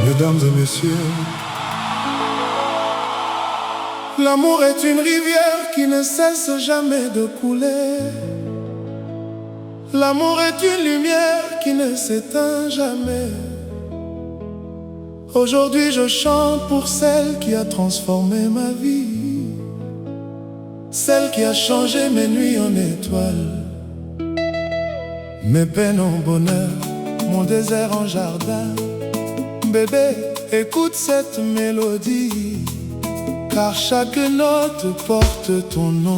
Mesdames et messieurs, l'amour est une rivière qui ne cesse jamais de couler. L'amour est une lumière qui ne s'éteint jamais. Aujourd'hui je chante pour celle qui a transformé ma vie, celle qui a changé mes nuits en étoiles, mes peines en bonheur, mon désert en jardin. Bébé, écoute cette mélodie, car chaque note porte ton nom.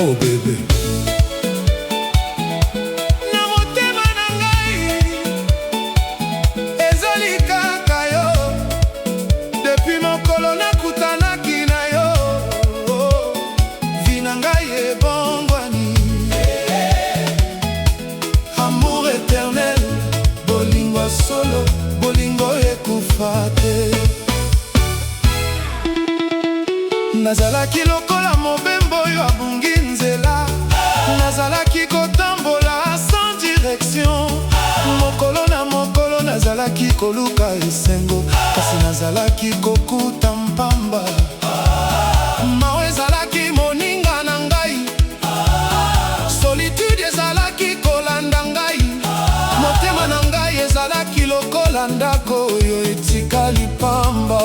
Oh bébé, na motema na ngai ezali kaka yo. Depuis mokolo nakutanaki na yo, vi na ngai ebongwani. Amour éternel, bolingo solo, bolingo ekufa te. Nazalaki lokola mobembo oyo abungi nzela, nazalaki kotambola sans direction. Mokolo na mokolo nazalaki koluka esengo, kasi nazalaki kokuta mpamba. Mawa ezalaki moninga na ngai, solitude ezalaki kolanda ngai. Motema na ngai ezalaki lokola ndako oyo etikali pamba.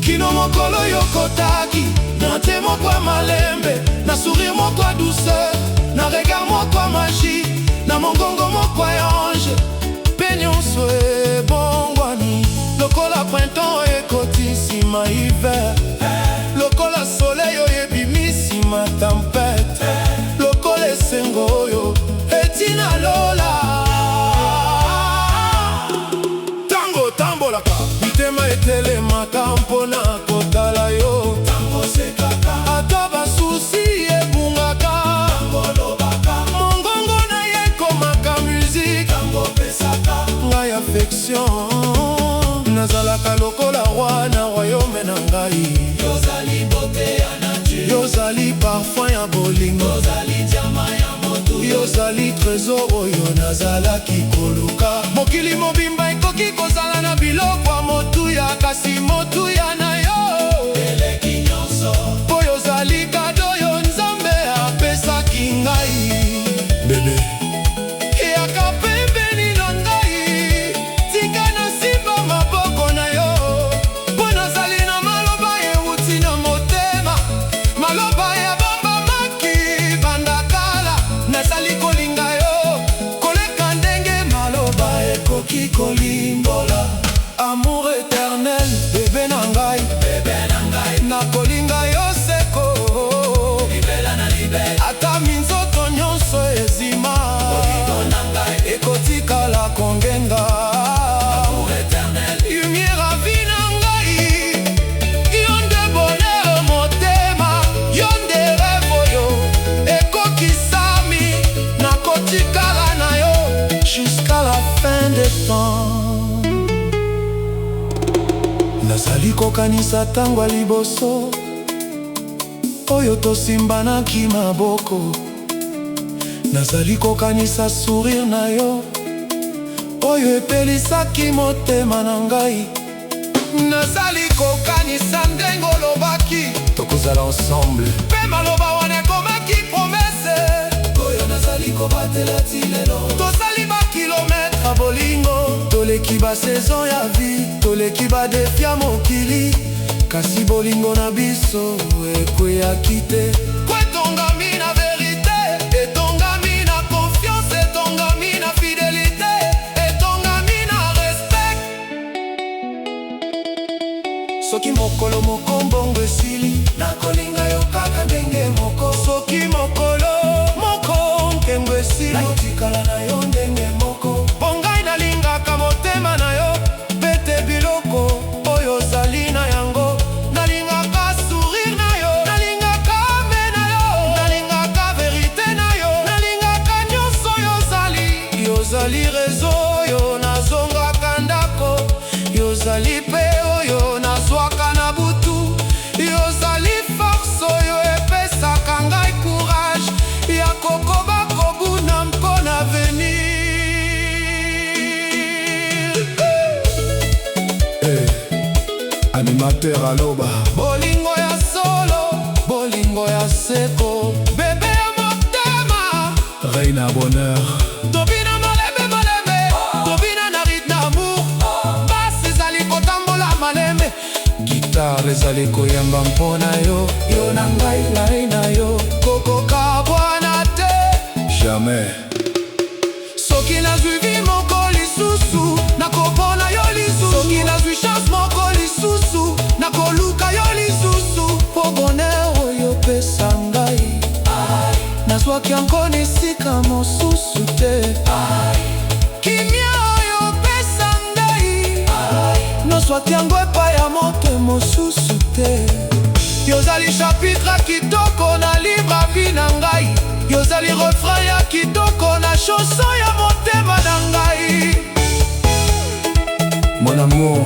Kino mokolo yokotaki, na te moko ya malembe, na sourire moko ya douceur, na regard moko ya magie, na mongongo moko ya ange. Pe nyonso ebongwani, lokola printemps ekoti nsima hiver, lokola soleil oyo ebimi nsima tempête, lokola esengo oyo etina lola. Tango tambolaka, mitema etelemaka mpona kotala yo. Tango sekaka, ata basusi ebungaka. Tango lobaka, mongongo na ye ekomaka musique. Tango pesaka, ngai affection. Nazalaka lokola roi na royaume na ngai. Yozali beauté ya nature, yozali parfum ya bolingo, yozali diama ya motu, yozali trésor oyo nazalaki koluka. Mokili mobimba ekoki kozala na biloko ya motuya, kasi motuya na yo eleki nyonso. Po yozali kado oyo Nzambe apesaki ngai. Bebe, yaka pembeni na ngai, tika nasimba maboko na yo. Po nazali na maloba euti na motema, maloba ya bombamaki banda kala. Nazali kolinga yo koleka ndenge maloba ekoki kolimbola. Amour éternel, bébé na ngai, nakolinga yo seko, libela na libela. Ata minzoto nyonso ezima, ekotikala kongenga. Amour éternel, lumière à vie na ngai, yo nde bonheur motema, yo nde rêve oyo ekokisami. Nakotikala na yo jusqu'à la fin des temps. Nazali kokanisa tango liboso oyo tosimbanaki maboko. Nazali kokanisa sourire na yo oyo epelisaki motema na ngai. Nazali kokanisa ndenge olobaki tokozala ensemble, mpe maloba wana ekomaki promese oyo nazali kobatela ti lelo. Tozali bakilometre ya bolingo, toleki basaison ya vie, toleki badefi ya mokili, kasi bolingo na biso ekweyaki te. Po etongami na verité, etongami na confiance, etongami na fidélité, etongami na respect. Soki mokolo moko mbongo esili, nakolinga yo kaka ndenge moko. Soki mokolo moko nkembo esili, nakotikala na yo ndenge moko. Bongai nalingaka motema na yo, pete biloko oyo ozali na yango. Nalingaka sourire na yo, nalingaka me na yo, nalingaka verité na yo, nalingaka nyonso yozali. Yozali rezo oyo nazongaka ndako, yozali pe oyo nazwaka na butu, yozali force oyo animateur aloba bolingo ya solo, bolingo ya seko, bebe ya motema, reina bonheur. Tobina malembe malembe, tobina na rythme amour, basse ezali kotambola malembe, guitare ezali koyamba mpona yo, yo na ngai ngai na yo, kokoka bwana te jamais. Soki nazwi vi moko lisusu, nakopona yo lisusu. Soki nazwi chance moko lisusu, nakoluka yo lisusu. Po bonheur oyo pesa ngai, nazwaki yango esika mosusu te. Kimia oyo pesa ngai, nazwaki yango epai ya moto mosusu te. Yozali chapitre kitoko na livre vie na ngai, yozali refrain ya kitoko na chanson ya motema na ngai. Mon amour,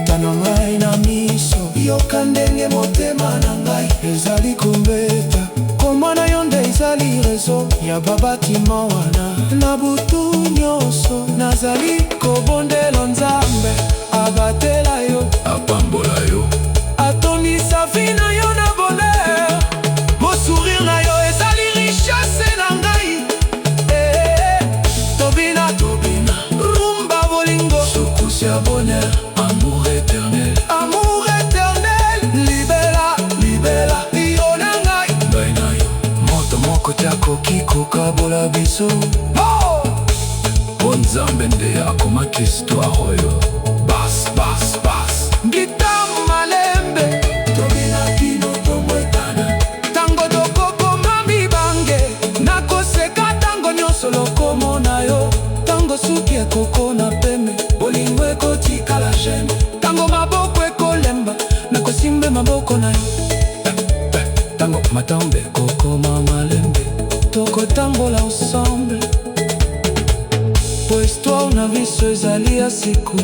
tana ngai na miso, yoka ndenge motema na ngai ezali kumbeta. Komona yo nde ezali rezo ya babatima wana. Na butu nyonso nazali kobondela Nzambe, abatela yo, apambola yo, atonisa vi na yo na bonheur. Mo sourire na yo ezali richesse na ngai. Tobina tobina, rumba bolingo, sukusi ya bonheur, amour éternel, amour éternel. Libela, libela, yo na ngai, ngai na yo, moto moko te akoki kokabola biso. Po Nzambe nde akomaki histoire oyo. Bas, bas, bas, guitare malembe, tobina kino tobwetana. Tango tokokoma mibange, nakoseka tango nyonso lokomona yo. Tango suki ekoko na peme, bolingo ekotikala gene. Tango maboko ekolemba, nakosimbe maboko na yo. Tango matambe ekokoma malembe, tokotambola ensemble. Po histoire na biso ezali ya siku.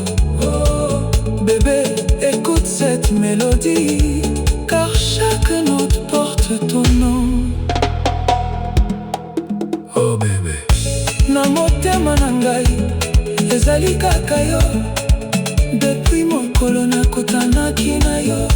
Bébé, écoute cette mélodie, car chaque note porte ton nom. Oh bébé, na motema na ngai ezali kaka yo. Depuis mokolo nakotanaki na yo,